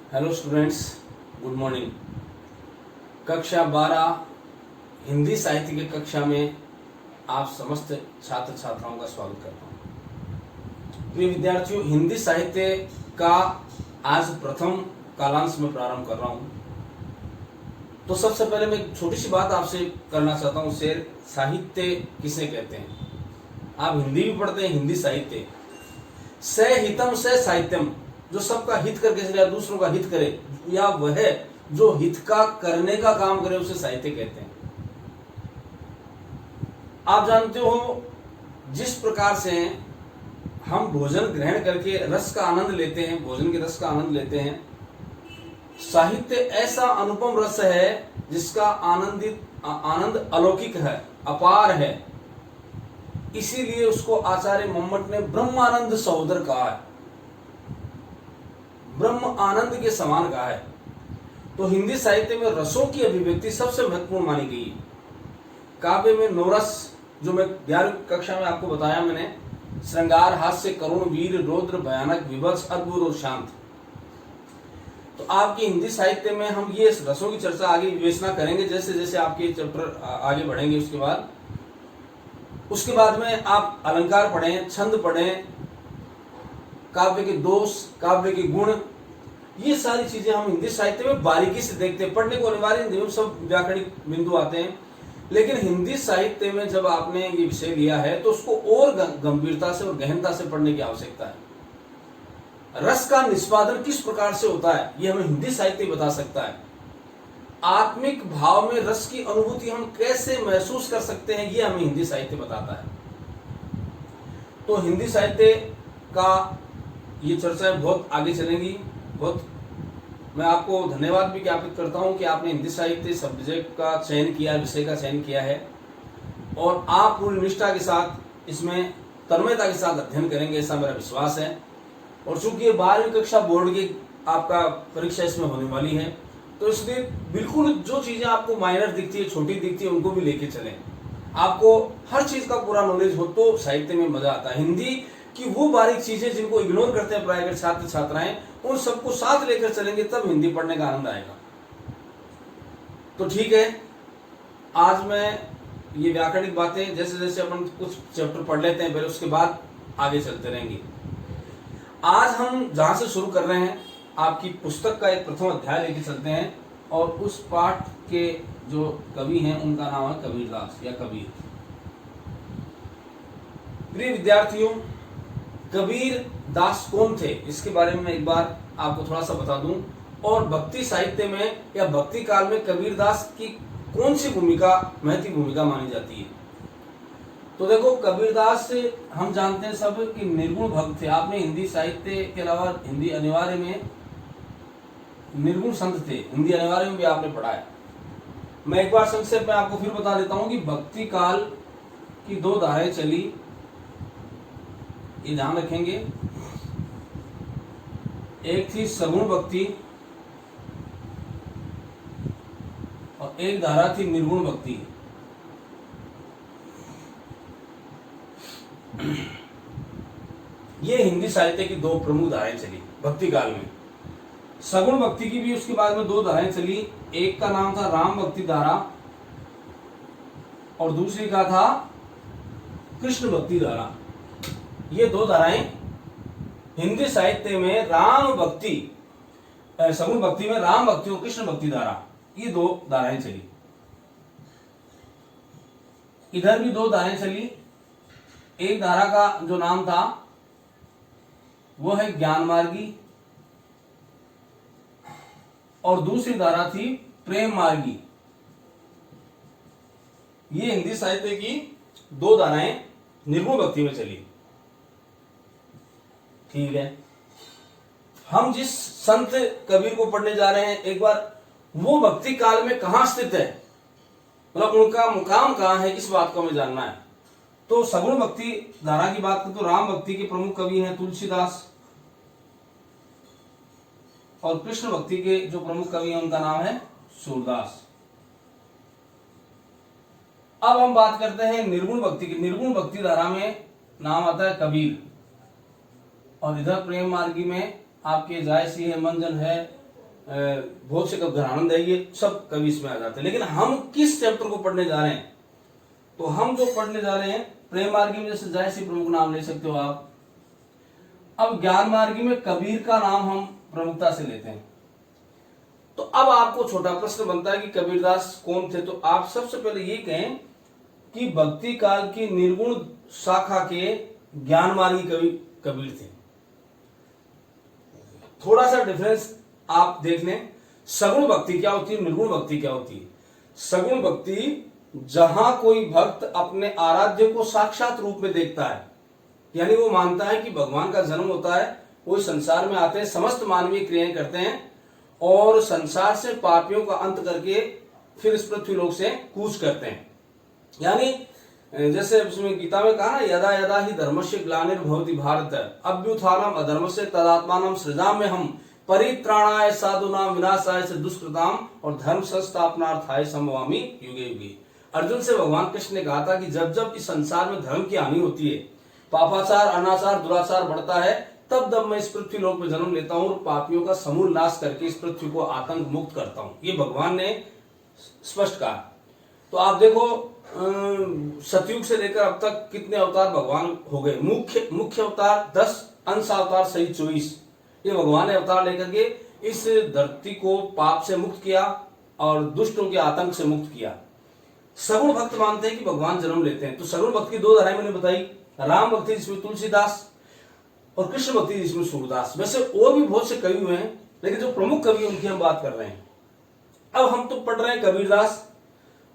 Hello students, good morning. कक्षा 12 हिंदी साहित्य की कक्षा में आप समस्त छात्र छात्राओं का स्वागत करता हूँ। प्रिय विद्यार्थियों, हिंदी साहित्य का आज प्रथम कालांश में प्रारंभ कर रहा हूँ। तो सबसे पहले मैं एक छोटी सी बात आपसे करना चाहता हूँ। शेर साहित्य किसे कहते हैं? आप हिंदी भी पढ़ते हैं, हिंदी साहित्य स हितम स साहित्यम, जो सबका हित करके चले, दूसरों का हित करे, या वह जो हित का करने का काम करे, उसे साहित्य कहते हैं। आप जानते हो, जिस प्रकार से हम भोजन ग्रहण करके रस का आनंद लेते हैं, भोजन के रस का आनंद लेते हैं, साहित्य ऐसा अनुपम रस है जिसका आनंद अलौकिक है, अपार है। इसीलिए उसको आचार्य मम्मट ने ब्रह्मानंद सहोदर कहा है, ब्रह्म आनंद के समान कहा है। तो हिंदी साहित्य में रसों की अभिव्यक्ति सबसे महत्वपूर्ण मानी गई है। काव्य में 9 रस, जो मैं 11वीं कक्षा में आपको बताया मैंने, श्रृंगार, हास्य, करुण, वीर, रौद्र, भयानक, विभत्स, अद्भुत और शांत। तो आपकी हिंदी साहित्य में हम ये रसों की चर्चा आगे विवेचना करेंगे जैसे जैसे आपके चैप्टर आगे बढ़ेंगे। उसके बाद में आप अलंकार पढ़ें, छंद पढ़ें, काव्य के दोष, काव्य के गुण, ये सारी चीजें हम हिंदी साहित्य में बारीकी से देखते हैं। पढ़ने को अनिवार्य नहीं, सब व्याकरणिक बिंदु आते हैं, लेकिन हिंदी साहित्य में जब आपने ये विषय लिया है तो उसको और गंभीरता से और गहनता से पढ़ने की आवश्यकता है। रस का निष्पादन किस प्रकार से होता है, ये हमें हिंदी साहित्य बता सकता है। आत्मिक भाव में रस की अनुभूति हम कैसे महसूस कर सकते हैं, ये हमें हिंदी साहित्य बताता है। तो हिंदी साहित्य का ये चर्चाएं बहुत आगे चलेंगी। बहुत मैं आपको धन्यवाद भी ज्ञापित करता हूं कि आपने हिंदी साहित्य सब्जेक्ट का चयन किया, विषय का चयन किया है, और आप पूरी निष्ठा के साथ इसमें तन्मयता के साथ अध्ययन करेंगे, ऐसा मेरा विश्वास है। और चूंकि ये 12वीं कक्षा बोर्ड की आपका परीक्षा इसमें होने वाली है, तो इसलिए बिल्कुल जो चीजें आपको माइनर दिखती है, छोटी दिखती है, उनको भी लेके चलें। आपको हर चीज का पूरा नॉलेज हो तो साहित्य में मजा आता है। हिंदी की वो बारीक चीजें जिनको इग्नोर करते हैं प्राइवेट छात्र छात्राएं, उन सबको साथ लेकर चलेंगे, तब हिंदी पढ़ने का आनंद आएगा। तो ठीक है, आज मैं ये व्याकरणिक बातें जैसे जैसे अपन कुछ चैप्टर पढ़ लेते हैं पहले, उसके बाद आगे चलते रहेंगे। आज हम जहां से शुरू कर रहे हैं, आपकी पुस्तक का एक प्रथम अध्याय लेके चलते हैं, और उस पाठ के जो कवि हैं उनका नाम है कबीरदास या कबीर। प्रिय विद्यार्थियों, कबीर दास कौन थे, इसके बारे में एक बार आपको थोड़ा सा बता दूं, और भक्ति साहित्य में या भक्ति काल में कबीर दास की कौन सी भूमिका, महती भूमिका मानी जाती है। तो देखो, कबीरदास हम जानते हैं सब कि निर्गुण भक्त थे। आपने हिंदी साहित्य के अलावा हिंदी अनिवार्य में निर्गुण संत थे, हिंदी अनिवार्य में भी आपने पढ़ा है। मैं एक बार संक्षेप में आपको फिर बता देता हूं कि भक्ति काल की 2 धाराएं चली, ये ध्यान रखेंगे। एक थी सगुण भक्ति और एक धारा थी निर्गुण भक्ति। ये हिंदी साहित्य की 2 प्रमुख धाराएं चली भक्ति काल में। सगुण भक्ति की भी उसके बाद में 2 धाराएं चली। एक का नाम था राम भक्ति धारा और दूसरी का था कृष्ण भक्ति धारा। ये 2 धाराएं हिंदी साहित्य में राम भक्ति, सगुण भक्ति में राम भक्ति और कृष्ण भक्ति धारा, ये 2 धाराएं चली। इधर भी 2 धाराएं चली। एक धारा का जो नाम था वो है ज्ञान मार्गी और दूसरी धारा थी प्रेम मार्गी। ये हिंदी साहित्य की 2 धाराएं निर्गुण भक्ति में चली। ठीक है, हम जिस संत कबीर को पढ़ने जा रहे हैं, एक बार वो भक्ति काल में कहां स्थित है, मतलब उनका मुकाम कहां है, इस बात को हमें जानना है। तो सगुण भक्ति धारा की बात करें तो राम भक्ति के प्रमुख कवि हैं तुलसीदास, और कृष्ण भक्ति के जो प्रमुख कवि हैं उनका नाम है सूरदास। अब हम बात करते हैं निर्गुण भक्ति की। निर्गुण भक्ति धारा में नाम आता है कबीर, और इधर प्रेम मार्गी में आपके जायसी है, मंजन है, बहुत से घरानंद है, ये सब कवि इसमें आ जाते हैं। लेकिन हम किस चैप्टर को पढ़ने जा रहे हैं, तो हम जो पढ़ने जा रहे हैं प्रेम मार्गी में जैसे जायसी प्रमुख नाम ले सकते हो आप। अब ज्ञान मार्गी में कबीर का नाम हम प्रमुखता से लेते हैं। तो अब आपको छोटा प्रश्न बनता है कि कबीरदास कौन थे। तो आप सबसे पहले ये कहें कि भक्ति काल की निर्गुण शाखा के ज्ञान मार्गी कवि कबीर थे। थोड़ा सा डिफरेंस आप देख लें। सगुण भक्ति क्या होती है, निर्गुण भक्ति क्या होती है। सगुण भक्ति जहां कोई भक्त अपने आराध्य को साक्षात रूप में देखता है, यानी वो मानता है कि भगवान का जन्म होता है, वो इस संसार में आते हैं, समस्त मानवीय क्रियाएं करते हैं और संसार से पापियों का अंत करके फिर इस पृथ्वी लोक से कूच करते हैं। यानी जैसे उसमें गीता में कहा ना, यदा यदा ही धर्मस्य ग्लानिर्भवति भारत अभ्युत्थानम अधर्मस्य तदात्मानं सृजाम्यहम् परित्राणाय साधूनां विनाशाय च दुष्कृताम् और धर्म संस्थापनार्थाय संभवामि युगे युगे। अर्जुन से भगवान कृष्ण ने कहा था कि जब जब इस संसार में धर्म की हानि होती है, पापाचार अनाचार दुराचार बढ़ता है, तब जब मैं इस पृथ्वी लोक में जन्म लेता हूं और पापियों का समूल नाश करके इस पृथ्वी को आतंक मुक्त करता हूं। ये भगवान ने स्पष्ट कहा। तो आप देखो सतयुग से लेकर अब तक कितने अवतार भगवान हो गए। मुख्य अवतार 10, अंश अवतार सही 24। ये भगवान ने अवतार लेकर के इस धरती को पाप से मुक्त किया और दुष्टों के आतंक से मुक्त किया। सगुण भक्त मानते हैं कि भगवान जन्म लेते हैं। तो सगुण भक्त की दो धाराएं मैंने बताई, राम भक्ति जिसमें तुलसीदास और कृष्ण भक्ति जिसमें सूरदास। वैसे और भी बहुत से कवि हुए हैं, लेकिन जो प्रमुख कवि उनकी हम बात कर रहे हैं। अब हम तो पढ़ रहे हैं कबीरदास।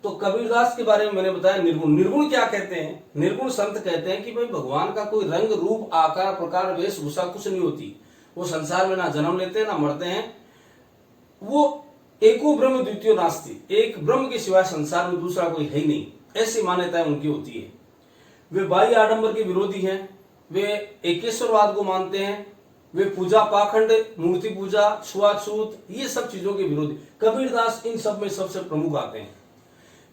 तो कबीरदास के बारे में मैंने बताया निर्गुण। निर्गुण क्या कहते हैं? निर्गुण संत कहते हैं कि भाई भगवान का कोई रंग रूप आकार प्रकार वेशभूषा कुछ नहीं होती। वो संसार में ना जन्म लेते हैं ना मरते हैं। वो एको ब्रह्म द्वितीयो नास्ति, एक ब्रह्म के सिवाय संसार में दूसरा कोई है ही नहीं, ऐसी मान्यताएं उनकी होती है। वे बाह्य आडंबर के विरोधी हैं, वे एकेश्वरवाद को मानते हैं, वे पूजा पाखंड मूर्ति पूजा छुआछूत ये सब चीजों के विरोधी। कबीरदास इन सब में सबसे प्रमुख आते हैं।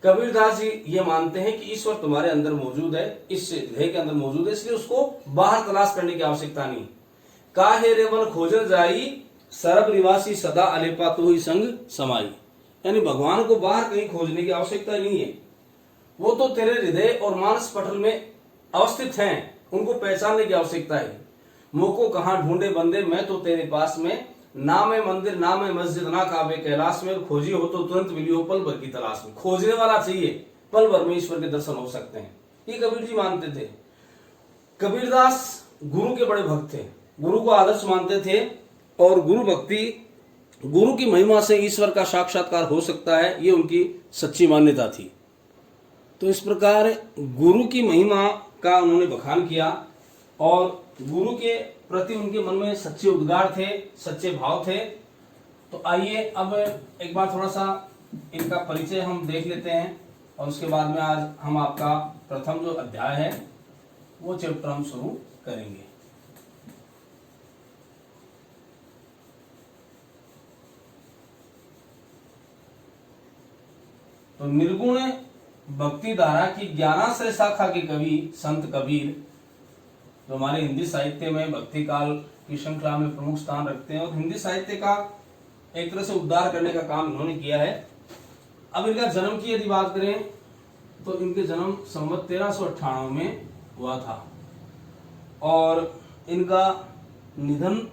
कबीरदास जी ये मानते हैं कि ईश्वर तुम्हारे अंदर मौजूद है, इस देह के अंदर मौजूद है, इसलिए उसको बाहर तलाश करने की आवश्यकता नहीं। काहे रे मन खोजन जाई सरब निवासी सदा अलेपा तो ही संग समाई। यानी भगवान को बाहर कहीं खोजने की आवश्यकता नहीं है, वो तो तेरे हृदय और मानस पटल में अवस्थित हैं, उनको पहचानने की आवश्यकता है। मोको कहाँ ढूंढे बंदे, मैं तो तेरे पास में, ना मैं मंदिर ना मैं मस्जिद ना काबे कैलाश में, खोजी हो तो तुरंत मिलियो पल भर की तलाश में। खोजने वाला चाहिए, पल भर में ईश्वर के दर्शन हो सकते हैं। ये कबीर जी मानते थे। कबीरदास गुरु के बड़े भक्त थे, गुरु को आदर्श मानते थे और गुरु भक्ति, गुरु की महिमा से ईश्वर का साक्षात्कार हो सकता है, ये उनकी सच्ची मान्यता थी। तो इस प्रकार गुरु की महिमा का उन्होंने बखान किया और गुरु के प्रति उनके मन में सच्चे उद्गार थे, सच्चे भाव थे। तो आइए अब एक बार थोड़ा सा इनका परिचय हम देख लेते हैं और उसके बाद में आज हम आपका प्रथम जो अध्याय है वो चैप्टर हम शुरू करेंगे। तो निर्गुण भक्ति धारा की ज्ञानाश्रय शाखा के कवि संत कबीर, जो हमारे हिंदी साहित्य में भक्ति काल की श्रृंखला में प्रमुख स्थान रखते हैं और हिंदी साहित्य का एक तरह से उद्धार करने का काम इन्होंने किया है। अब इनका जन्म की यदि बात करें तो इनके जन्म संवत 1398 में हुआ था और इनका निधन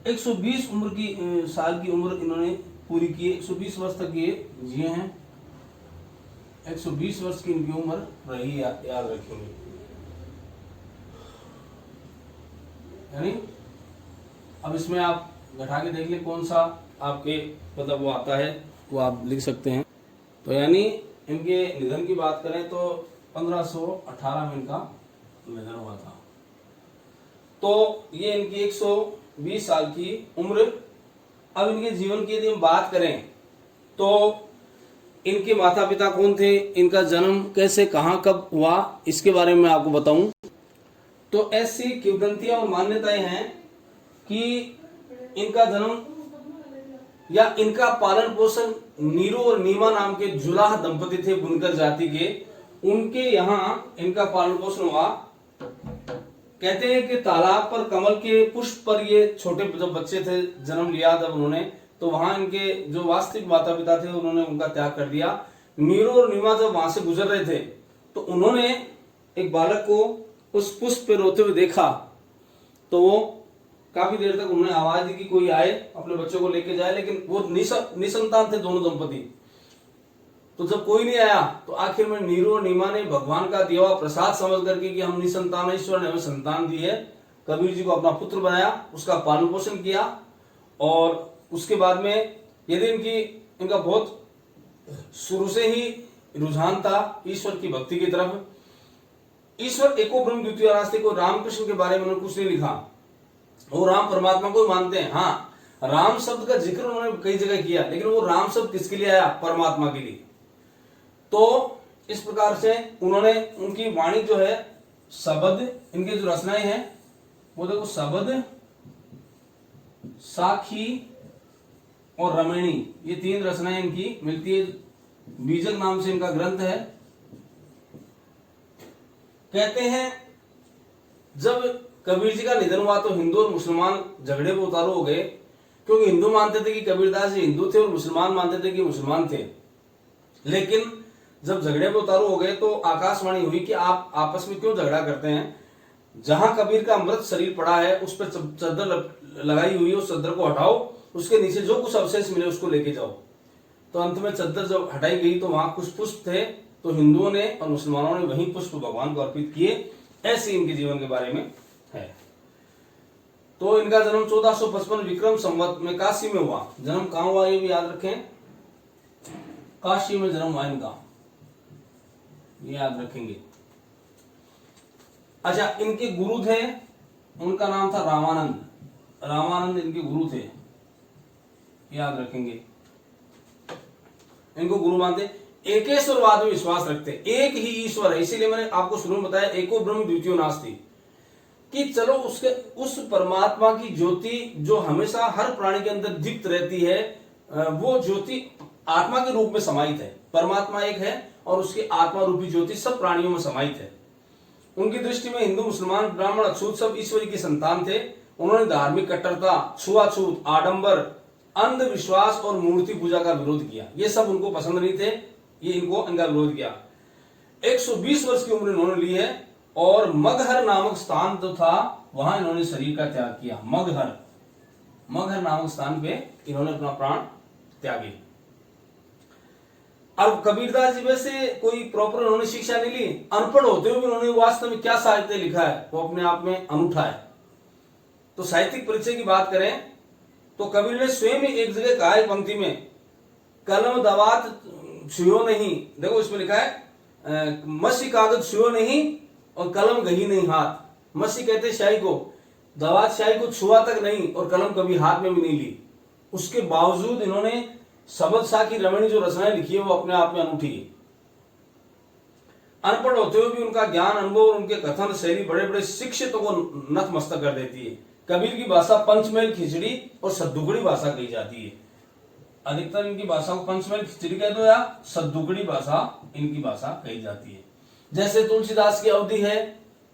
120 साल की उम्र इन्होंने पूरी की। 120 वर्ष तक ये जिए हैं। 120 वर्ष की इनकी उम्र रही, याद रखेंगे। यानी अब इसमें आप घटा के देख ले कौन सा आपके मतलब वो आता है, वो आप लिख सकते हैं। तो यानी इनके निधन की बात करें तो 1518 में इनका निधन हुआ था। तो ये इनकी 120 साल की उम्र। अब इनके जीवन की यदि हम बात करें तो इनके माता पिता कौन थे, इनका जन्म कैसे कहाँ कब हुआ, इसके बारे में आपको बताऊं तो ऐसी किंवदंतियां और मान्यताएं हैं कि इनका जन्म या इनका पालन पोषण नीरू और नीमा नाम के जुलाह दंपति थे बुनकर जाति के, उनके यहाँ इनका पालन पोषण हुआ। कहते हैं कि तालाब पर कमल के पुष्प पर ये छोटे जब बच्चे थे जन्म लिया, जब उन्होंने तो वहां इनके जो वास्तविक माता पिता थे उन्होंने उनका त्याग कर दिया। नीरो और नीमा जब वहां से गुजर रहे थे तो उन्होंने एक बालक को उस पुष्प पे रोते हुए देखा, तो वो काफी देर तक उन्होंने आवाज दी कि कोई आए अपने बच्चों को लेके जाए, लेकिन वो निसंतान थे दोनों दंपति। तो जब कोई नहीं आया तो आखिर में नीरू और नीमा ने भगवान का दिया हुआ प्रसाद समझ करके कि हम निसंतान, ईश्वर ने हमें संतान दी है, कबीर जी को अपना पुत्र बनाया, उसका पालन पोषण किया। और उसके बाद में यदि इनका बहुत शुरू से ही रुझान था ईश्वर की भक्ति की तरफ। ईश्वर एको ब्रह्म द्वितीय नास्ति को रामकृष्ण के बारे में उन्होंने कुछ नहीं लिखा, वो राम परमात्मा को मानते हैं। हाँ, राम शब्द का जिक्र उन्होंने कई जगह किया, लेकिन वो राम शब्द किसके लिए आया? परमात्मा के लिए। तो इस प्रकार से उन्होंने उनकी वाणी जो है, शब्द, इनके जो रचनाएं हैं वो देखो, शब्द, साखी और रमणी, ये तीन रचनाएं इनकी मिलती है। बीजक नाम से इनका ग्रंथ है। कहते हैं जब कबीर जी का निधन हुआ तो हिंदू और मुसलमान झगड़े में उतारू हो गए, क्योंकि हिंदू मानते थे कि कबीरदास जी हिंदू थे और मुसलमान मानते थे कि मुसलमान थे। लेकिन जब झगड़े में उतारू हो गए तो आकाशवाणी हुई कि आप आपस में क्यों झगड़ा करते हैं? जहां कबीर का मृत शरीर पड़ा है उस पर चद्दर लगाई हुई है, उस चद्दर को हटाओ, उसके नीचे जो कुछ अवशेष मिले उसको लेके जाओ। तो अंत में चद्दर जब हटाई गई तो वहां कुछ पुष्प थे, तो हिंदुओं ने और मुसलमानों ने वही पुष्प भगवान को अर्पित किए। ऐसे इनके जीवन के बारे में है। तो इनका जन्म 1455 विक्रम संवत में काशी में हुआ। जन्म कहां हुआ ये भी याद रखें, काशी में जन्म हुआ इनका, ये याद रखेंगे। अच्छा, इनके गुरु थे, उनका नाम था रामानंद। रामानंद इनके गुरु थे, याद रखेंगे। इनको गुरु मानते, एकेश्वरवाद में विश्वास रखते, एक ही ईश्वर है। इसीलिए मैंने आपको शुरू में बताया एको ब्रह्म द्वितीयो नास्ति, कि चलो उसके उस परमात्मा की ज्योति जो हमेशा हर प्राणी के अंदर दीप्त रहती है, वो ज्योति आत्मा के रूप में समाहित है। परमात्मा एक है और उसकी आत्मा रूपी ज्योति सब प्राणियों में समाहित है। उनकी दृष्टि में हिंदू, मुसलमान, ब्राह्मण, अछूत सब ईश्वरी की संतान थे। उन्होंने धार्मिक कट्टरता, छुआछूत, आडंबर, अंधविश्वास और मूर्ति पूजा का विरोध किया। ये सब उनको पसंद नहीं थे, ये इनका विरोध किया। 120 वर्ष की उम्र इन्होंने ली है और मगहर नामक स्थान जो था वहां इन्होंने शरीर का त्याग किया। मगहर नामक स्थान पे इन्होंने अपना प्राण त्यागे। अब कबीरदास जी वैसे कोई प्रॉपर उन्होंने शिक्षा नहीं ली, अनपढ़ होते हुए भी उन्होंने वास्तव में क्या साहित्य लिखा है वो अपने आप में अनूठा है। तो साहित्यिक परिचय की बात करें तो कबीर ने स्वयं ही एक जगह कहा है पंक्ति में, कलम दवात छुयो नहीं। देखो इसमें लिखा है मसी कागज छुयो नहीं और कलम गही नहीं हाथ। मसी कहते स्याही को, दवात स्याही को छुआ तक नहीं और कलम कभी हाथ में भी नहीं ली। उसके बावजूद इन्होंने शब्द साखी रमणी जो रचनाएं लिखी है वो अपने आप में अनूठी है। अनपढ़ होते हुए भी उनका ज्ञान, अनुभव और उनके कथन शैली बड़े बड़े शिक्षितों को नतमस्तक कर देती है। कबीर की भाषा पंचमेल खिचड़ी और सद्दुगड़ी भाषा कही जाती है। अधिकतर इनकी भाषा को पंचमेल खिचड़ी कह दो या सद्दुगड़ी भाषा इनकी भाषा कही जाती है। जैसे तुलसीदास की अवधि है,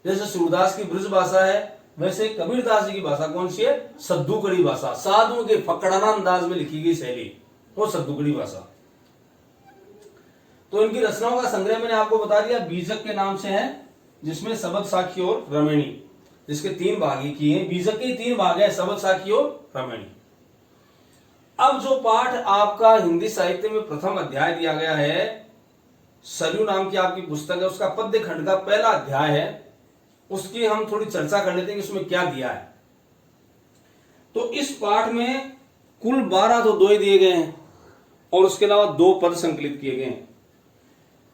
जैसे सूरदास की ब्रज भाषा है, वैसे कबीरदास जी की भाषा कौन सी है? सद्दुगड़ी भाषा। साधुओं के फकड़ाना अंदाज में लिखी गई शैली वो सद्दुगड़ी भाषा। तो इनकी रचनाओं का संग्रह मैंने आपको बता दिया, बीजक के नाम से है, जिसमें शब्द साखी और रमणी, जिसके 3 भाग ही किए हैं। बीजक के 3 भाग है, शब्द साखी और रमणी। अब जो पाठ आपका हिंदी साहित्य में प्रथम अध्याय दिया गया है, सरयू नाम की आपकी पुस्तक है, उसका पद्य खंड का पहला अध्याय है, उसकी हम थोड़ी चर्चा कर लेते हैं कि उसमें क्या दिया है। तो इस पाठ में कुल 12 तो दो ही दिए गए हैं और उसके अलावा 2 पद संकलित किए गए हैं।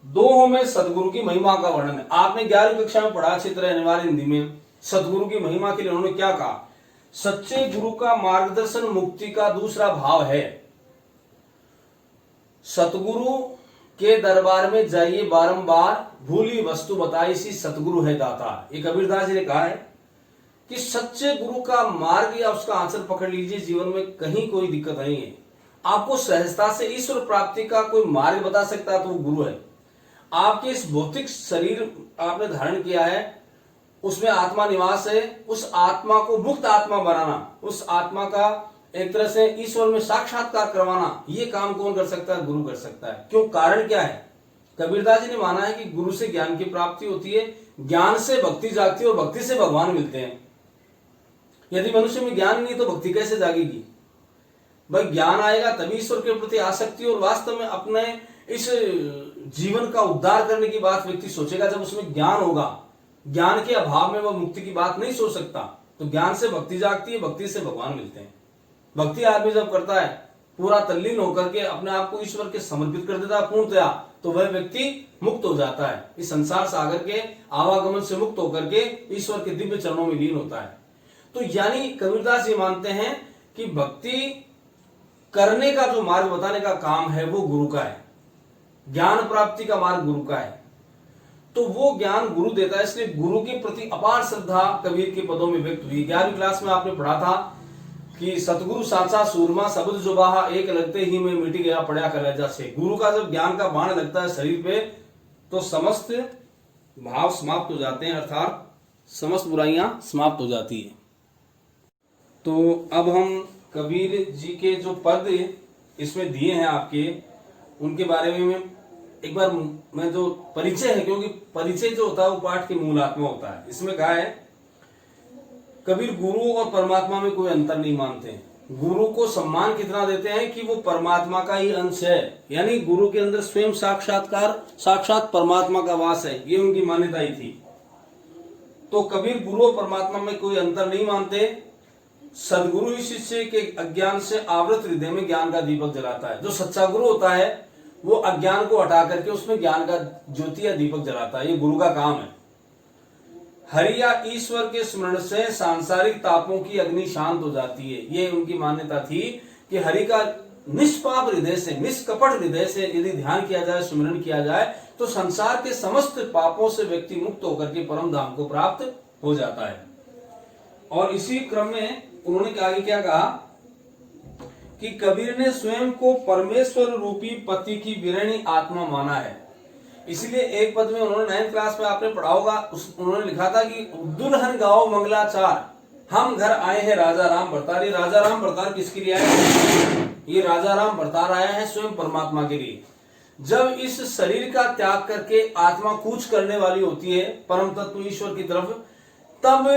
2 में सदगुरु की महिमा का वर्णन है। आपने 11वीं कक्षा में पढ़ा अच्छी तरह अनिवार्य हिंदी में। सदगुरु की महिमा के लिए उन्होंने क्या कहा? सच्चे गुरु का मार्गदर्शन मुक्ति का दूसरा भाव है। सतगुरु के दरबार में जाइए बारंबार, भूली वस्तु बताई सी सतगुरु है दाता। ये कबीरदास जी ने कहा है कि सच्चे गुरु का मार्ग या उसका आंचल पकड़ लीजिए, जीवन में कहीं कोई दिक्कत नहीं है। आपको सहजता से ईश्वर प्राप्ति का कोई मार्ग बता सकता है तो वो गुरु है। आपके इस भौतिक शरीर आपने धारण किया है, उसमें आत्मा निवास है। उस आत्मा को मुक्त आत्मा बनाना, उस आत्मा का एक तरह से ईश्वर में साक्षात्कार करवाना, ये काम कौन कर सकता है? गुरु कर सकता है। क्यों? कारण क्या है? कबीरदास जी ने माना है कि गुरु से ज्ञान की प्राप्ति होती है, ज्ञान से भक्ति जागती है और भक्ति से भगवान मिलते हैं। यदि मनुष्य में ज्ञान नहीं तो भक्ति कैसे जागेगी? भाई ज्ञान आएगा तभी ईश्वर के प्रति आसक्ति और वास्तव में अपने इस जीवन का उद्धार करने की बात व्यक्ति सोचेगा जब उसमें ज्ञान होगा। ज्ञान के अभाव में वह मुक्ति की बात नहीं सोच सकता। तो ज्ञान से भक्ति जागती है, भक्ति से भगवान मिलते हैं। भक्ति आदमी जब करता है पूरा तल्लीन होकर के अपने आप को ईश्वर के समर्पित कर देता है पूर्णतया, तो वह व्यक्ति मुक्त हो जाता है। इस संसार सागर के आवागमन से मुक्त होकर के ईश्वर के दिव्य चरणों में लीन होता है। तो यानी कबीरदास जी मानते हैं कि भक्ति करने का जो मार्ग बताने का काम है वो गुरु का है, ज्ञान प्राप्ति का मार्ग गुरु का है। तो वो ज्ञान गुरु देता है, इसलिए गुरु के प्रति अपार श्रद्धा कबीर के पदों में व्यक्त हुई। 11वीं क्लास में आपने पढ़ा था कि सतगुरु साचा सूरमा शब्द जो बाहा, एक लगते ही में मिट गया पड़ा कलेजा से। गुरु का जब ज्ञान का बाण लगता है शरीर पे तो समस्त भाव समाप्त हो जाते हैं, अर्थात समस्त बुराइयां समाप्त हो जाती है। तो अब हम कबीर जी के जो पद इसमें दिए हैं आपके, उनके बारे में एक बार मैं जो परिचय है, क्योंकि परिचय जो होता है वो पाठ की मूल आत्मा होता है। इसमें कहा है कबीर गुरु और परमात्मा में कोई अंतर नहीं मानते। गुरु को सम्मान कितना देते हैं कि वो परमात्मा का ही अंश है, यानी गुरु के अंदर स्वयं साक्षात परमात्मा का वास है, ये उनकी मान्यता ही थी। तो कबीर गुरु और परमात्मा में कोई अंतर नहीं मानते। सदगुरु ही शिष्य के अज्ञान से आवृत हृदय में ज्ञान का दीपक जलाता है। जो सच्चा गुरु होता है वो अज्ञान को हटा करके उसमें ज्ञान का ज्योति या दीपक जलाता है, ये गुरु का काम है। हरि या ईश्वर के स्मरण से सांसारिक तापों की अग्नि शांत हो जाती है, ये उनकी मान्यता थी कि हरि का निष्पाप हृदय से, निष्कपट हृदय से यदि ध्यान किया जाए, स्मरण किया जाए तो संसार के समस्त पापों से व्यक्ति मुक्त होकर के परम धाम को प्राप्त हो जाता है। और इसी क्रम में उन्होंने आगे क्या कहा कि कबीर ने स्वयं को परमेश्वर रूपी पति की विरणी आत्मा माना है। इसलिए एक पद में उन्होंने 9th क्लास में आपने पढ़ा होगा, उन्होंने लिखा था कि दुल्हन गाओ मंगलाचार, हम घर आए हैं राजा राम भरतार। ये राजा राम भरतार किसके लिए आए? ये राजा राम भरतार आया है स्वयं परमात्मा के लिए। जब इस शरीर का त्याग करके आत्मा कूच करने वाली होती है परम तत्व ईश्वर की तरफ, तब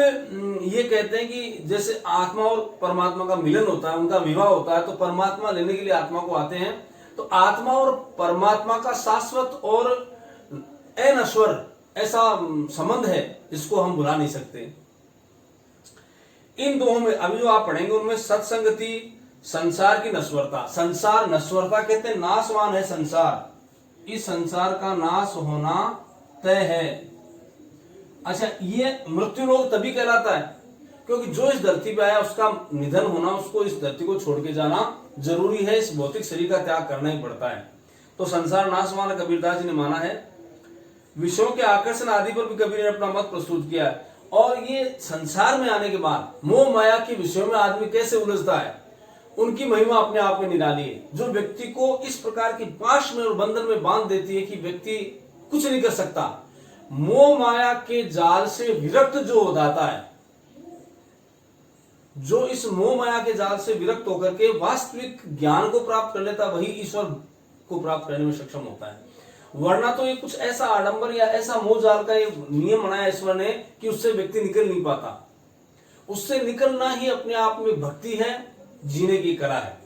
ये कहते हैं कि जैसे आत्मा और परमात्मा का मिलन होता है, उनका विवाह होता है, तो परमात्मा लेने के लिए आत्मा को आते हैं। तो आत्मा और परमात्मा का शाश्वत और अनश्वर ऐसा संबंध है, इसको हम भुला नहीं सकते। इन दोनों में अभी जो आप पढ़ेंगे उनमें सत्संगति, संसार की नश्वरता। संसार नश्वरता कहते हैं, नाशवान है संसार, इस संसार का नाश होना तय है। अच्छा, ये मृत्यु रोग तभी कहलाता है क्योंकि जो इस धरती पे आया उसका निधन होना, उसको इस धरती को छोड़ के जाना जरूरी है, इस भौतिक शरीर का त्याग करना ही पड़ता है। तो संसार नाशवान कबीरदास जी ने माना है। विषयों के आकर्षण आदि पर भी कबीर ने अपना मत प्रस्तुत किया है। और ये संसार में आने के बाद मोह माया के विषयों में आदमी कैसे उलझता है, उनकी महिमा अपने आप में निराली है, जो व्यक्ति को इस प्रकार की पाश में और बंधन में बांध देती है कि व्यक्ति कुछ नहीं कर सकता। मोह माया के जाल से विरक्त जो हो जाता है, जो इस मोह माया के जाल से विरक्त होकर के वास्तविक ज्ञान को प्राप्त कर लेता, वही ईश्वर को प्राप्त करने में सक्षम होता है। वरना तो ये कुछ ऐसा आडंबर या ऐसा मोह जाल का ये नियम बनाया ईश्वर ने कि उससे व्यक्ति निकल नहीं पाता। उससे निकलना ही अपने आप में भक्ति है, जीने की कला है।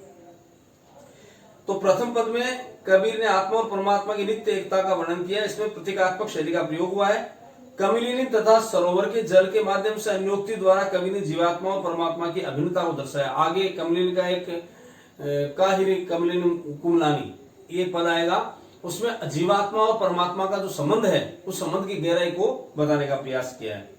तो प्रथम पद में कबीर ने आत्मा और परमात्मा की नित्य एकता का वर्णन किया। इसमें प्रतीकात्मक शैली का प्रयोग हुआ है। कमलिनी तथा सरोवर के जल के माध्यम से अन्योक्ति द्वारा कवि ने जीवात्मा और परमात्मा की अभिन्नता को दर्शाया। आगे कमलिनी का एक काहिरी कमलिनी कुमलानी ये पद आएगा, उसमें जीवात्मा और परमात्मा का जो संबंध है उस संबंध की गहराई को बताने का प्रयास किया है।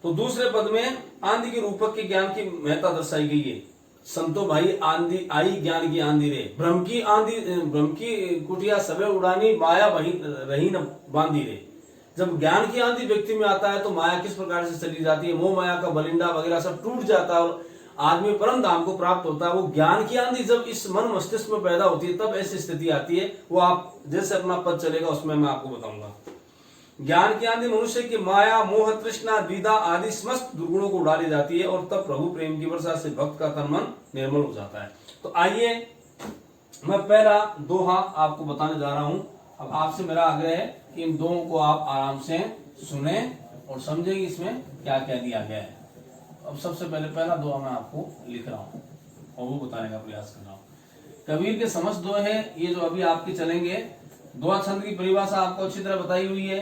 तो दूसरे पद में आंधी के रूपक के ज्ञान की महत्ता दर्शाई गई है। संतो भाई आंधी आई ज्ञान की आंधी रे, भ्रम की आंधी, भ्रम की कुटिया सबे उड़ानी, माया वही रही न बांधी रे। जब ज्ञान की आंधी व्यक्ति में आता है तो माया किस प्रकार से चली जाती है, मोह माया का बलिंडा वगैरह सब टूट जाता है और आदमी परम धाम को प्राप्त होता है। वो ज्ञान की आंधी जब इस मन मस्तिष्क में पैदा होती है तब ऐसी स्थिति आती है। वो आप जैसे अपना पद चलेगा उसमें मैं आपको बताऊंगा। ज्ञान की आंधी मनुष्य की माया मोह तृष्णा द्विधा आदि समस्त दुर्गुणों को उड़ा ली जाती है और तब प्रभु प्रेम की वर्षा से भक्त का तन मन निर्मल हो जाता है। तो आइए मैं पहला दोहा आपको बताने जा रहा हूं। अब आपसे मेरा आग्रह है कि इन दोहों को आप आराम से सुने और समझेंगे इसमें क्या क्या दिया गया है। अब सबसे पहले पहला दोहा मैं आपको लिख रहा हूं और वो बताने का प्रयास कर रहा हूं। कबीर के समस्त दोहे हैं ये जो अभी आपके चलेंगे। दोहा छंद की परिभाषा आपको अच्छी तरह बताई हुई है।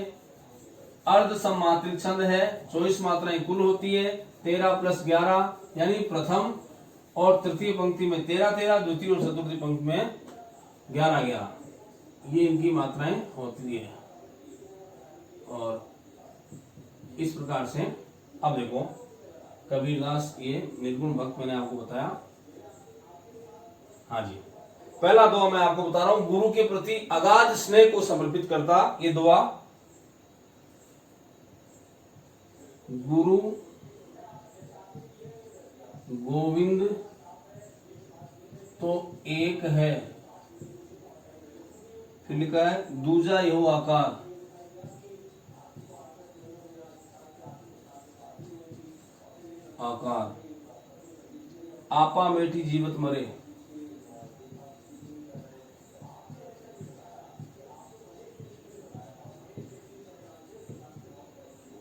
अर्ध सममात्रिक छंद है, 24 मात्राएं कुल होती है, 13 + 11 यानी प्रथम और तृतीय पंक्ति में 13-13, द्वितीय और चतुर्थी पंक्ति में 11-11 ये इनकी मात्राएं होती है। और इस प्रकार से अब देखो कबीरदास ये निर्गुण भक्त मैंने आपको बताया। हाँ जी, पहला दुआ मैं आपको बता रहा हूं, गुरु के प्रति अगाध स्नेह को समर्पित करता ये दुआ। गुरु गोविंद तो एक है, फिर लिखा है दूजा यो आकार, आकार आपा मेठी जीवत मरे,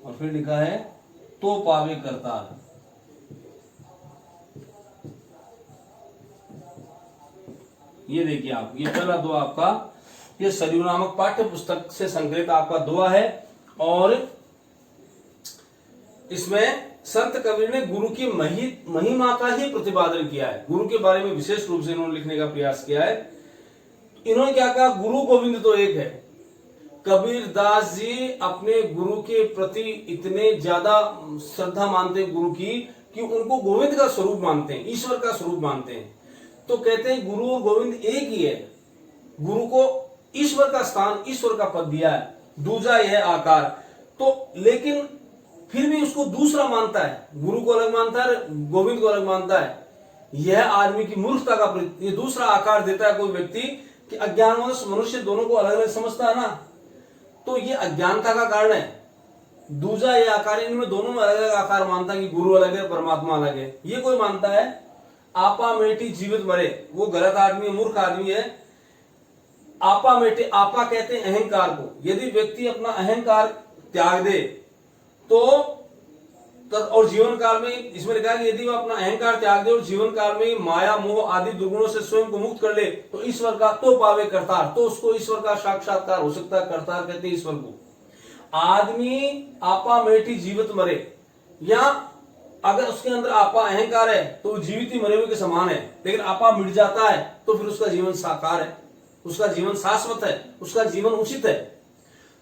और फिर लिखा है तो पावे करतार। ये देखिए आप, ये पहला दुआ आपका ये सरयू नामक पाठ्य पुस्तक से संकलित आपका दुआ है। और इसमें संत कबीर ने गुरु की महिमा का ही प्रतिपादन किया है। गुरु के बारे में विशेष रूप से इन्होंने लिखने का प्रयास किया है। इन्होंने क्या कहा, गुरु गोविंद तो एक है। कबीर दास जी अपने गुरु के प्रति इतने ज्यादा श्रद्धा मानते हैं गुरु की कि उनको गोविंद का स्वरूप मानते हैं, ईश्वर का स्वरूप मानते हैं। तो कहते हैं गुरु और गोविंद एक ही है। गुरु को ईश्वर का स्थान, ईश्वर का पद दिया है, दूजा यह आकार। तो लेकिन फिर भी उसको दूसरा मानता है, गुरु को अलग मानता है, गोविंद को अलग मानता है। यह आदमी की मूर्खता का ये दूसरा आकार देता है कोई व्यक्ति कि अज्ञानवश मनुष्य दोनों को अलग अलग समझता है ना, तो ये अज्ञानता का कारण है। दूजा ये आकार, इनमें दोनों में अलग अलग आकार मानता है कि गुरु अलग है परमात्मा अलग है। ये कोई मानता है आपा मेटी जीवित मरे, वो गलत आदमी है, मूर्ख आदमी है। आपा मेटे, आपा कहते हैं अहंकार को। यदि व्यक्ति अपना अहंकार त्याग दे तो और जीवन काल में, इसमें लिखा है कि यदि वह अपना अहंकार त्याग दे और जीवन काल में माया मोह आदि दुर्गुणों से स्वयं को मुक्त कर ले तो ईश्वर का तो पावे करतार, तो उसको ईश्वर का साक्षात्कार हो सकता है। करतार कहते हैं ईश्वर को। आदमी आपा मेटी जीवित मरे, या अगर उसके अंदर आपा अहंकार है तो वो जीवित ही मरे हुए के समान है। लेकिन आपा मिट जाता है तो फिर उसका जीवन साकार है, उसका जीवन शाश्वत है, उसका जीवन उचित है।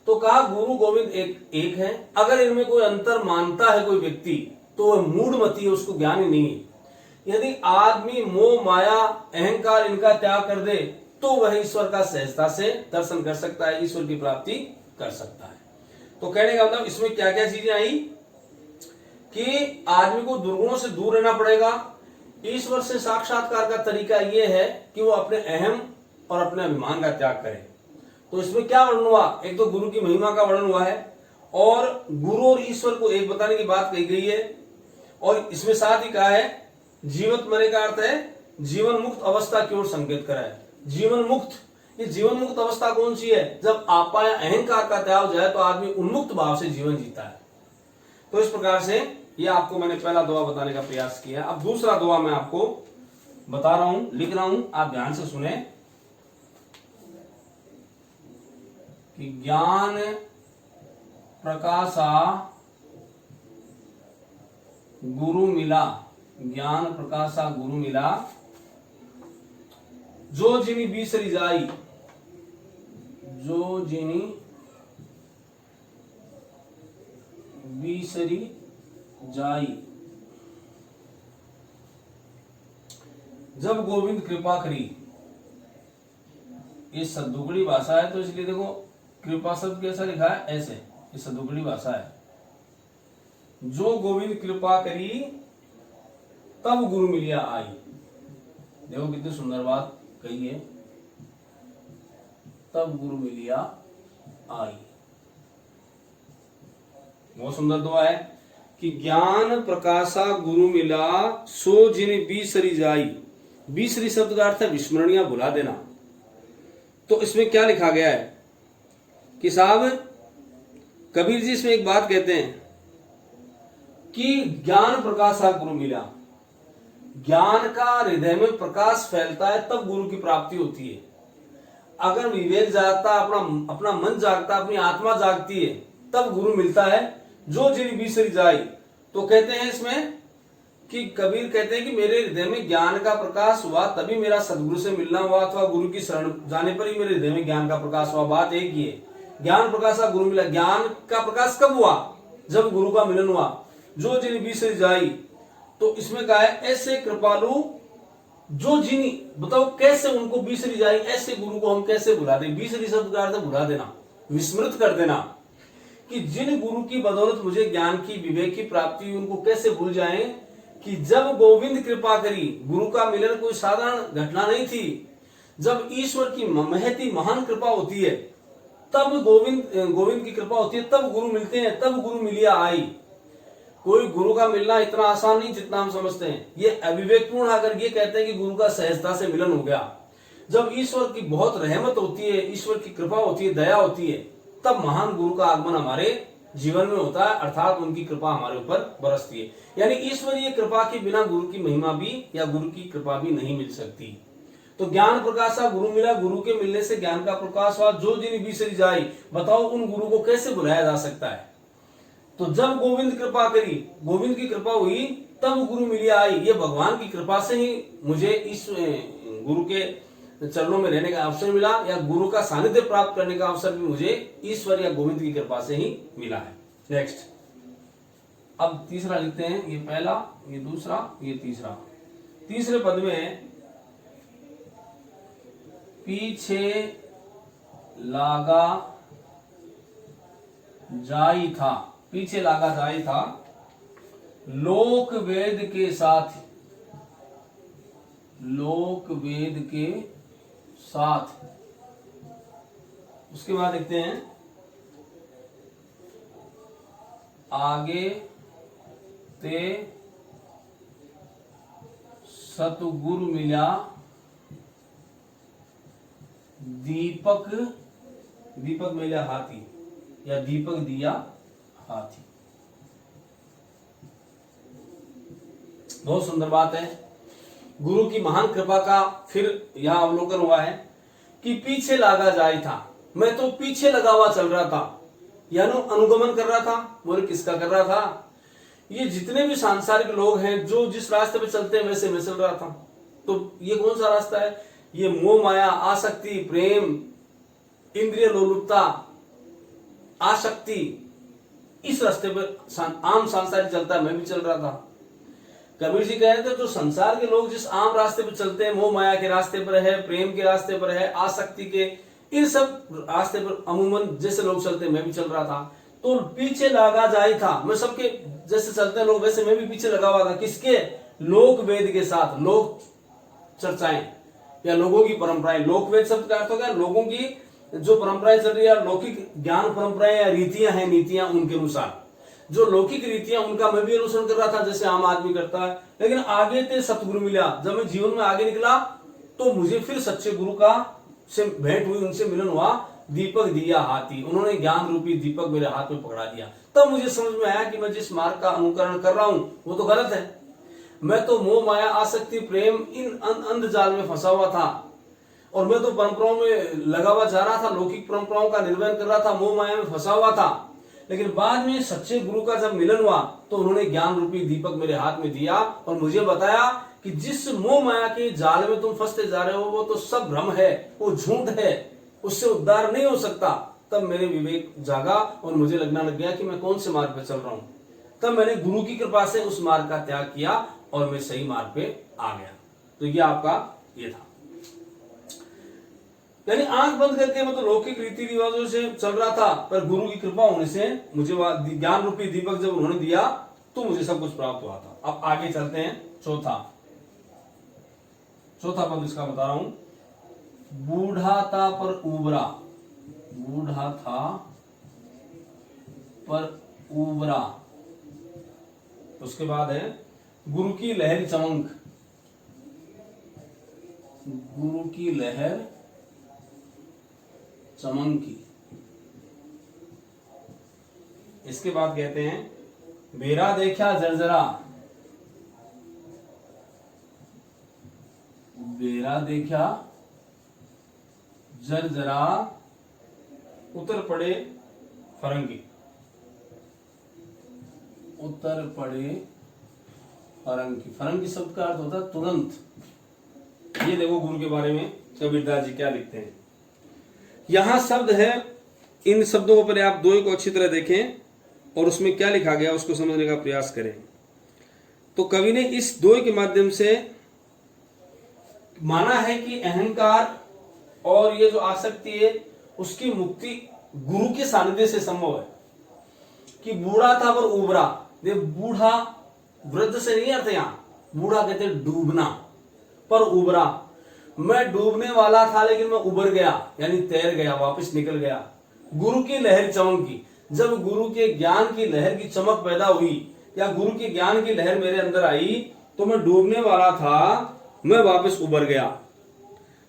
तो कहा गुरु गोविंद एक है। अगर इनमें कोई अंतर मानता है कोई व्यक्ति तो वह मूढ़मती है, उसको ज्ञान ही नहीं है। यदि आदमी मोह माया अहंकार इनका त्याग कर दे तो वह ईश्वर का सहजता से दर्शन कर सकता है, ईश्वर की प्राप्ति कर सकता है। तो कहने का मतलब इसमें क्या क्या चीजें आई कि आदमी को दुर्गुणों से दूर रहना पड़ेगा। ईश्वर से साक्षात्कार का तरीका यह है कि वो अपने अहम और अपने अभिमान का त्याग करे। तो इसमें क्या वर्णन हुआ, एक तो गुरु की महिमा का वर्णन हुआ है और गुरु और ईश्वर को एक बताने की बात कही गई है। और इसमें साथ ही कहा है जीवत मरे का अर्थ है जीवन मुक्त अवस्था की ओर संकेत करा है। जीवन मुक्त, ये जीवन मुक्त अवस्था कौन सी है, जब आपा या अहंकार का त्याग हो जाए तो आदमी उन्मुक्त भाव से जीवन जीता है। तो इस प्रकार से ये आपको मैंने पहला दुआ बताने का प्रयास किया। अब दूसरा दुआ मैं आपको बता रहा हूं, लिख रहा हूं, आप ध्यान से सुने कि ज्ञान प्रकाशा गुरु मिला, ज्ञान प्रकाशा गुरु मिला, जो जिनी बीसरी जाई, जो जिनी बीसरी जाई, जब गोविंद कृपा करी। ये सदुगड़ी भाषा है तो इसलिए देखो कृपा शब्द कैसा लिखा है, ऐसे, ये सदुगड़ी भाषा है। जो गोविंद कृपा करी तब गुरु मिलिया आई। देखो कितनी सुंदर बात कही है, तब गुरु मिलिया आई। बहुत सुंदर दुआ है कि ज्ञान प्रकाशा गुरु मिला सो जिन बीसरी जाई। बीसरी शब्द का अर्थ है विस्मरणीय, भुला देना। तो इसमें क्या लिखा गया है कि साहब कबीर जी इसमें एक बात कहते हैं कि ज्ञान प्रकाशा गुरु मिला। ज्ञान का हृदय में प्रकाश फैलता है तब गुरु की प्राप्ति होती है। अगर विवेक जागता, अपना मन जागता, अपनी आत्मा जागती है, तब गुरु मिलता है। जो जिन बीसरी जाई, तो कहते हैं इसमें कि कबीर कहते हैं कि मेरे हृदय में ज्ञान का प्रकाश हुआ तभी मेरा सदगुरु से मिलना हुआ, अथवा गुरु की शरण जाने पर ही मेरे हृदय में ज्ञान का प्रकाश हुआ। बात एक ही है, ज्ञान प्रकाशा गुरु मिला। ज्ञान का प्रकाश कब हुआ? जब गुरु का मिलन हुआ। जो जिन बीसरी जाई, तो इसमें कहा है ऐसे कृपालु जो जिनी, बताओ कैसे उनको बीसरी जाए, ऐसे गुरु को हम कैसे भुला दें। बीसरी शब्द का अर्थ भुला देना, विस्मृत कर देना, कि जिन गुरु की बदौलत मुझे ज्ञान की, विवेक की प्राप्ति, उनको कैसे भूल जाएं कि जब गोविंद कृपा करी। गुरु का मिलन कोई साधारण घटना नहीं थी। जब ईश्वर की महती महान कृपा होती है तब गोविंद की कृपा होती है, तब गुरु मिलते हैं, तब गुरु मिलिया आई। कोई गुरु का मिलना इतना आसान नहीं जितना हम समझते हैं। ये अविवेकपूर्ण अगर ये कहते हैं कि गुरु का सहजता से मिलन हो गया। जब ईश्वर की बहुत रहमत होती है, ईश्वर की कृपा होती है, दया होती है, तब महान गुरु का आगमन हमारे जीवन में होता है, अर्थात उनकी कृपा हमारे ऊपर बरसती है। यानी ईश्वरीय कृपा के बिना गुरु की महिमा भी या गुरु की कृपा भी नहीं मिल सकती। तो ज्ञान प्रकाशा गुरु मिला, गुरु के मिलने से ज्ञान का प्रकाश हुआ। जो जिन बीसरी जाई, बताओ उन गुरु को कैसे बुलाया जा सकता है? तो जब गोविंद कृपा करी, गोविंद की कृपा हुई, तब गुरु मिलिया आई। ये भगवान की कृपा से ही मुझे इस गुरु के चरणों में रहने का अवसर मिला, या गुरु का सानिध्य प्राप्त करने का अवसर भी मुझे ईश्वर या गोविंद की कृपा से ही मिला है। नेक्स्ट, अब तीसरा लिखते हैं। ये पहला, ये दूसरा, ये तीसरा। तीसरे पद में पीछे लागा जाई था, पीछे लागा जाई था लोक वेद के साथ, लोक वेद के साथ। उसके बाद देखते हैं आगे ते सतगुरु मिला दीपक, दीपक मिला हाथी, या दीपक दिया हाथी। बहुत सुंदर बात है। गुरु की महान कृपा का फिर यहां अवलोकन हुआ है कि पीछे लागा जाए था। मैं तो पीछे लगा हुआ चल रहा था, यानी अनुगमन कर रहा था। बोले किसका कर रहा था? ये जितने भी सांसारिक लोग हैं जो जिस रास्ते पे चलते हैं वैसे मैं चल रहा था। तो ये कौन सा रास्ता है? ये मोह माया, आसक्ति, प्रेम, इंद्रिय लोलुपता, आसक्ति, इस रास्ते पर आम सांसारिक चलता है, मैं भी चल रहा था। कबीर जी कह रहे थे जो संसार के लोग जिस आम रास्ते पर चलते हैं, मोह माया के रास्ते पर है, प्रेम के रास्ते पर है, आसक्ति के, इन सब रास्ते पर अमूमन जैसे लोग चलते हैं मैं भी चल रहा था। तो पीछे लगा जाए था, मैं सबके जैसे चलते हैं लोग वैसे मैं भी पीछे लगा हुआ था। किसके? लोक वेद के साथ। लोक चर्चाएं या लोगों की परंपराएं। लोक वेद शब्द का अर्थ हो गया लोगों की जो परंपराएं चल रही है, लौकिक ज्ञान परंपराएं या रीतियां हैं, नीतियां, उनके अनुसार जो लौकिक रीतियां उनका मैं भी अनुसरण कर रहा था जैसे आम आदमी करता है। लेकिन आगे ते सतगुरु मिला। जब मैं जीवन में आगे निकला तो मुझे फिर सच्चे गुरु का से भेंट हुई, उनसे मिलन हुआ। दीपक दिया हाथी, उन्होंने ज्ञान रूपी दीपक मेरे हाथ में पकड़ा दिया। तब मुझे समझ में आया कि मैं जिस मार्ग का अनुकरण कर रहा हूं वो तो गलत है। मैं तो मोह माया, आसक्ति, प्रेम, इन अंधजाल में फंसा हुआ था और मैं तो परंपराओं में लगा हुआ जा रहा था, लौकिक परंपराओं का निर्वहन कर रहा था, मोह माया में फंसा हुआ था। लेकिन बाद में सच्चे गुरु का जब मिलन हुआ तो उन्होंने ज्ञान रूपी दीपक मेरे हाथ में दिया और मुझे बताया कि जिस मोह माया के जाल में तुम फंसते जा रहे हो वो तो सब भ्रम है, वो झूठ है, उससे उद्धार नहीं हो सकता। तब मेरे विवेक जागा और मुझे लगना लग गया कि मैं कौन से मार्ग पे चल रहा हूं। तब मैंने गुरु की कृपा से उस मार्ग का त्याग किया और मैं सही मार्ग पे आ गया। तो ये आपका ये था। यानी आंख बंद करके मैं तो लौकिक रीति रिवाजों से चल रहा था, पर गुरु की कृपा होने से मुझे ज्ञान रूपी दीपक जब उन्होंने दिया तो मुझे सब कुछ प्राप्त हुआ था। अब आगे चलते हैं। चौथा पद इसका बता रहा हूं। बूढ़ा था पर उबरा, बूढ़ा था पर उबरा। उसके बाद है गुरु की लहर चमक, गुरु की लहर चमकी। इसके बाद कहते हैं बेरा देखा जर्जरा, बेरा देखा जर्जरा उतर पड़े फरंगी, उतर पड़े फरंगी। फरंगी शब्द का अर्थ होता है तुरंत। ये देखो गुरु के बारे में कबीरदास जी क्या लिखते हैं। यहां शब्द है, इन शब्दों को पहले आप दोहे को अच्छी तरह देखें और उसमें क्या लिखा गया उसको समझने का प्रयास करें। तो कवि ने इस दोहे के माध्यम से माना है कि अहंकार और ये जो आसक्ति है उसकी मुक्ति गुरु के सानिध्य से संभव है। कि बूढ़ा था पर उबरा, ये बूढ़ा वृद्ध से नहीं अर्थ, यहां बूढ़ा कहते हैं डूबना, पर उबरा। मैं डूबने वाला था लेकिन मैं उबर गया, यानी तैर गया, वापस निकल गया। गुरु की लहर चमकी, जब गुरु के ज्ञान की लहर की चमक पैदा हुई या गुरु के ज्ञान की लहर मेरे अंदर आई तो मैं डूबने वाला था, मैं वापस उबर गया।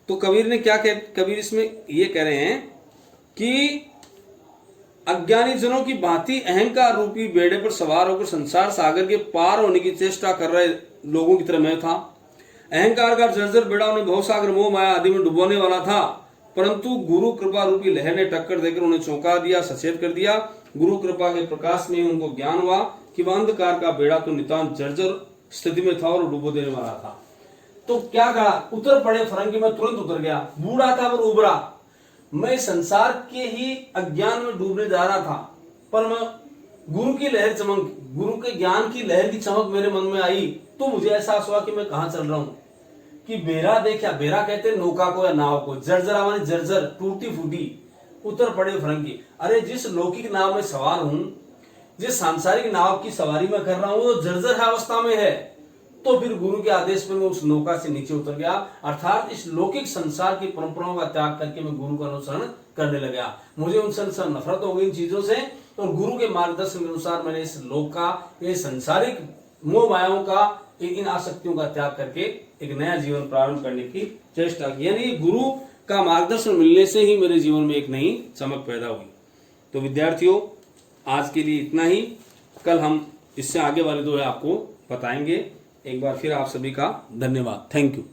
तो कबीर ने क्या कबीर इसमें ये कह रहे हैं कि अज्ञानी जनों की भांति अहंकार रूपी बेड़े पर सवार होकर संसार सागर के पार होने की चेष्टा कर रहे लोगों की तरह मैं था। अहंकार का जर्जर बेड़ा उन्हें भवसागर मोह माया आदि में डुबोने वाला था, परंतु गुरु कृपा रूपी लहर ने टक्कर देकर उन्हें चौंका दिया, सचेत कर दिया। गुरु कृपा के प्रकाश में उनको ज्ञान हुआ कि वह अंधकार का बेड़ा तो नितांत जर्जर स्थिति में था और डुबो देने वाला था। तो क्या कहा, उतर पड़े फरंगी, में तुरंत उतर गया। बूढ़ा था पर उबरा, मैं संसार के ही अज्ञान में डूबने जा रहा था, पर मैं गुरु की लहर चमक, गुरु के ज्ञान की लहर की चमक मेरे मन में आई तो मुझे एहसास हुआ कि मैं कहां चल रहा हूं। कि बेरा देखा, बेरा कहते हैं नौका को या नाव को, जर्जरा माने जर्जर, टूटी फूटी, उतर पड़े फरंगी। अरे जिस लौकिक नाव में सवार हूं, जिस सांसारिक नाव की सवारी में कर रहा हूं वो जर्जर अवस्था में है, तो फिर गुरु के आदेश में मैं उस नौका से नीचे उतर गया, अर्थात इस लौकिक संसार की परंपराओं का त्याग करके मैं गुरु का अनुसरण करने लगा। मुझे उनसे नफरत हो गई इन चीजों से, और गुरु के मार्गदर्शन के अनुसार मैंने इस लोक का, ये संसारिक मोह मायाओं का, इन आसक्तियों का त्याग करके एक नया जीवन प्रारंभ करने की चेष्टा की। यानी गुरु का मार्गदर्शन मिलने से ही मेरे जीवन में एक नई चमक पैदा हुई। तो विद्यार्थियों, आज के लिए इतना ही। कल हम इससे आगे वाले दोहे आपको बताएंगे। एक बार फिर आप सभी का धन्यवाद। Thank you.